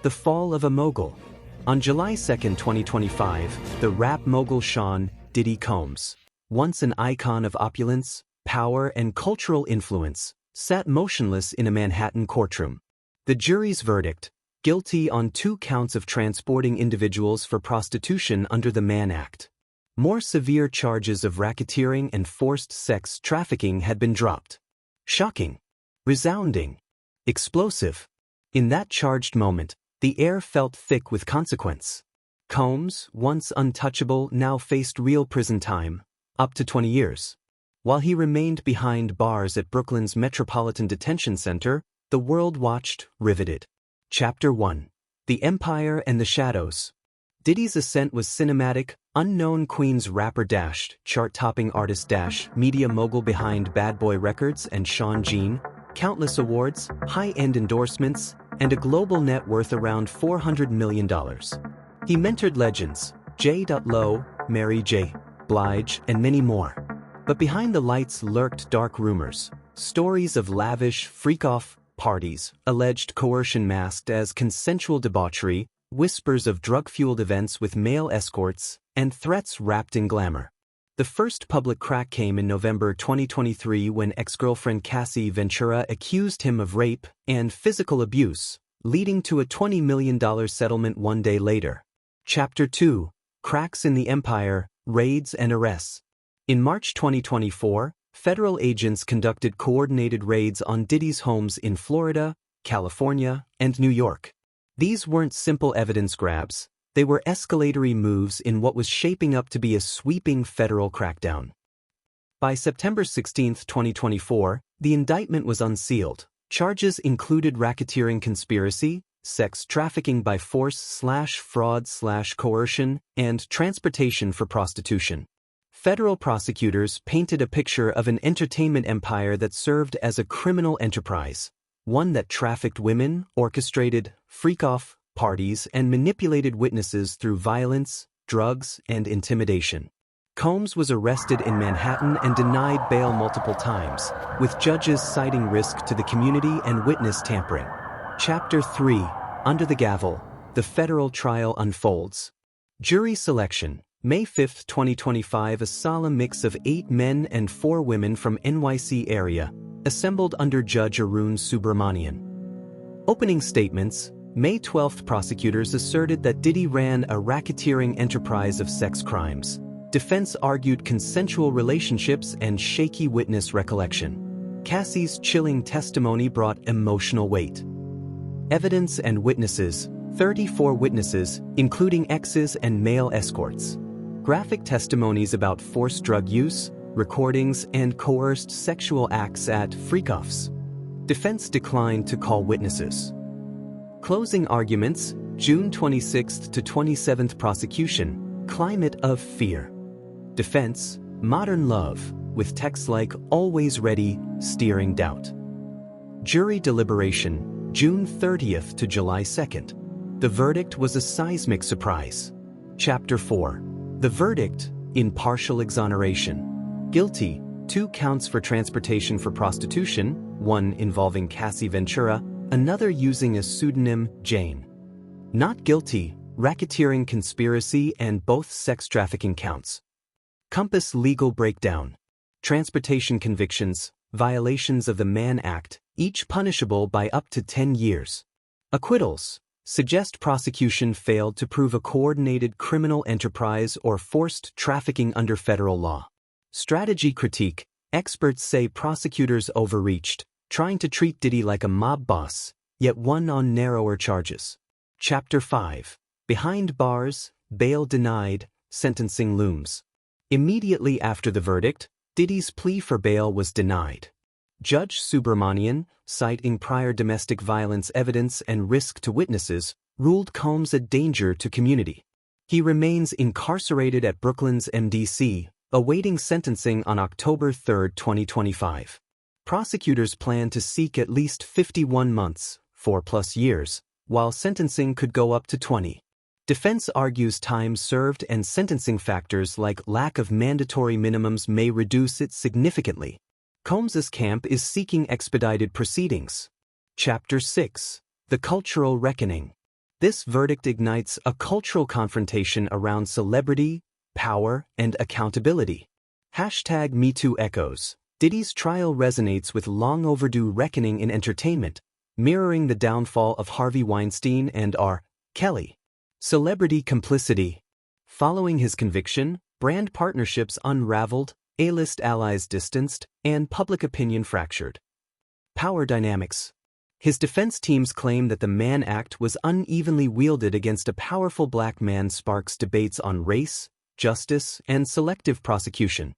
The fall of a mogul. On July 2, 2025, the rap mogul Sean Diddy Combs, once an icon of opulence, power, and cultural influence, sat motionless in a Manhattan courtroom. The jury's verdict: guilty on 2 counts of transporting individuals for prostitution under the Mann Act. More severe charges of racketeering and forced sex trafficking had been dropped. Shocking. Resounding. Explosive. In that charged moment, the air felt thick with consequence. Combs, once untouchable, now faced real prison time, up to 20 years. While he remained behind bars at Brooklyn's Metropolitan Detention Center, the world watched, riveted. Chapter 1. The Empire and the Shadows. Diddy's ascent was cinematic. Unknown Queens rapper dashed, chart-topping artist dash, media mogul behind Bad Boy Records and Sean Jean, countless awards, high-end endorsements, and a global net worth around $400 million. He mentored legends, J. Lo, Mary J. Blige, and many more. But behind the lights lurked dark rumors, stories of lavish, freak-off parties, alleged coercion masked as consensual debauchery, whispers of drug-fueled events with male escorts, and threats wrapped in glamour. The first public crack came in November 2023 when ex-girlfriend Cassie Ventura accused him of rape and physical abuse, leading to a $20 million settlement one day later. Chapter 2. Cracks in the Empire, Raids and Arrests. In March 2024, federal agents conducted coordinated raids on Diddy's homes in Florida, California, and New York. These weren't simple evidence grabs. They were escalatory moves in what was shaping up to be a sweeping federal crackdown. By September 16, 2024, the indictment was unsealed. Charges included racketeering conspiracy, sex trafficking by force/fraud/coercion, and transportation for prostitution. Federal prosecutors painted a picture of an entertainment empire that served as a criminal enterprise, one that trafficked women, orchestrated freak-off parties, and manipulated witnesses through violence, drugs, and intimidation. Combs was arrested in Manhattan and denied bail multiple times, with judges citing risk to the community and witness tampering. Chapter 3. Under the Gavel. The federal trial unfolds. Jury selection. May 5, 2025. A solemn mix of 8 men and 4 women from NYC area, assembled under Judge Arun Subramanian. Opening statements. May 12, prosecutors asserted that Diddy ran a racketeering enterprise of sex crimes. Defense argued consensual relationships and shaky witness recollection. Cassie's chilling testimony brought emotional weight. Evidence and witnesses. 34 witnesses, including exes and male escorts. Graphic testimonies about forced drug use, recordings, and coerced sexual acts at freak-offs. Defense declined to call witnesses. Closing arguments, June 26 to 27. Prosecution, climate of fear. Defense, modern love, with texts like always ready, steering doubt. Jury deliberation, June 30th to July 2nd. The verdict was a seismic surprise. Chapter 4. The verdict, in partial exoneration. Guilty, 2 counts for transportation for prostitution, one involving Cassie Ventura, another using a pseudonym, Jane. Not guilty, racketeering conspiracy and both sex trafficking counts. Compass legal breakdown. Transportation convictions, violations of the Mann Act, each punishable by up to 10 years. Acquittals. Suggest prosecution failed to prove a coordinated criminal enterprise or forced trafficking under federal law. Strategy critique. Experts say prosecutors overreached, trying to treat Diddy like a mob boss, yet won on narrower charges. Chapter 5. Behind bars, bail denied, sentencing looms. Immediately after the verdict, Diddy's plea for bail was denied. Judge Subramanian, citing prior domestic violence evidence and risk to witnesses, ruled Combs a danger to community. He remains incarcerated at Brooklyn's MDC, awaiting sentencing on October 3, 2025. Prosecutors plan to seek at least 51 months, 4+ years, while sentencing could go up to 20. Defense argues time served and sentencing factors like lack of mandatory minimums may reduce it significantly. Combs's camp is seeking expedited proceedings. Chapter 6. The Cultural Reckoning. This verdict ignites a cultural confrontation around celebrity, power, and accountability. Hashtag #MeToo echoes. Diddy's trial resonates with long overdue reckoning in entertainment, mirroring the downfall of Harvey Weinstein and R. Kelly. Celebrity complicity. Following his conviction, brand partnerships unraveled, A-list allies distanced, and public opinion fractured. Power dynamics. His defense teams claim that the Mann Act was unevenly wielded against a powerful black man sparks debates on race, justice, and selective prosecution.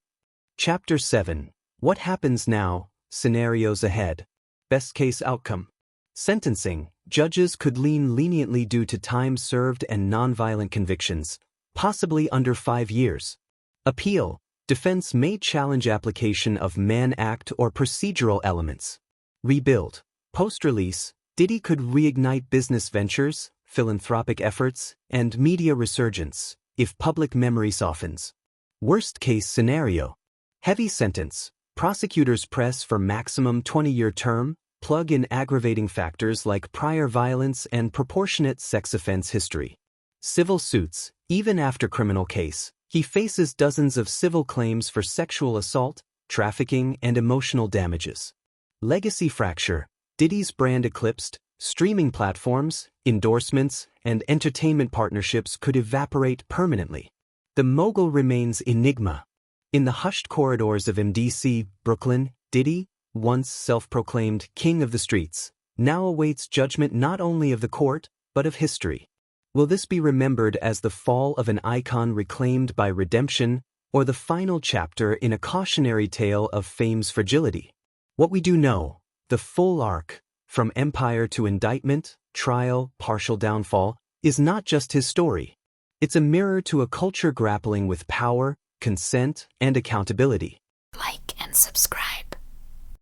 Chapter 7. What happens now? Scenarios ahead. Best case outcome. Sentencing. Judges could lean leniently due to time served and nonviolent convictions, possibly under 5 years. Appeal. Defense may challenge application of Mann Act or procedural elements. Rebuild. Post-release, Diddy could reignite business ventures, philanthropic efforts, and media resurgence if public memory softens. Worst-case scenario. Heavy sentence. Prosecutors press for maximum 20-year term, plug in aggravating factors like prior violence and proportionate sex offense history. Civil suits. Even after criminal case, he faces dozens of civil claims for sexual assault, trafficking, and emotional damages. Legacy fracture. Diddy's brand eclipsed, streaming platforms, endorsements, and entertainment partnerships could evaporate permanently. The mogul remains enigma. In the hushed corridors of MDC, Brooklyn, Diddy, once self-proclaimed king of the streets, now awaits judgment not only of the court, but of history. Will this be remembered as the fall of an icon reclaimed by redemption, or the final chapter in a cautionary tale of fame's fragility? What we do know, the full arc, from empire to indictment, trial, partial downfall, is not just his story. It's a mirror to a culture grappling with power, consent, and accountability. Like and subscribe.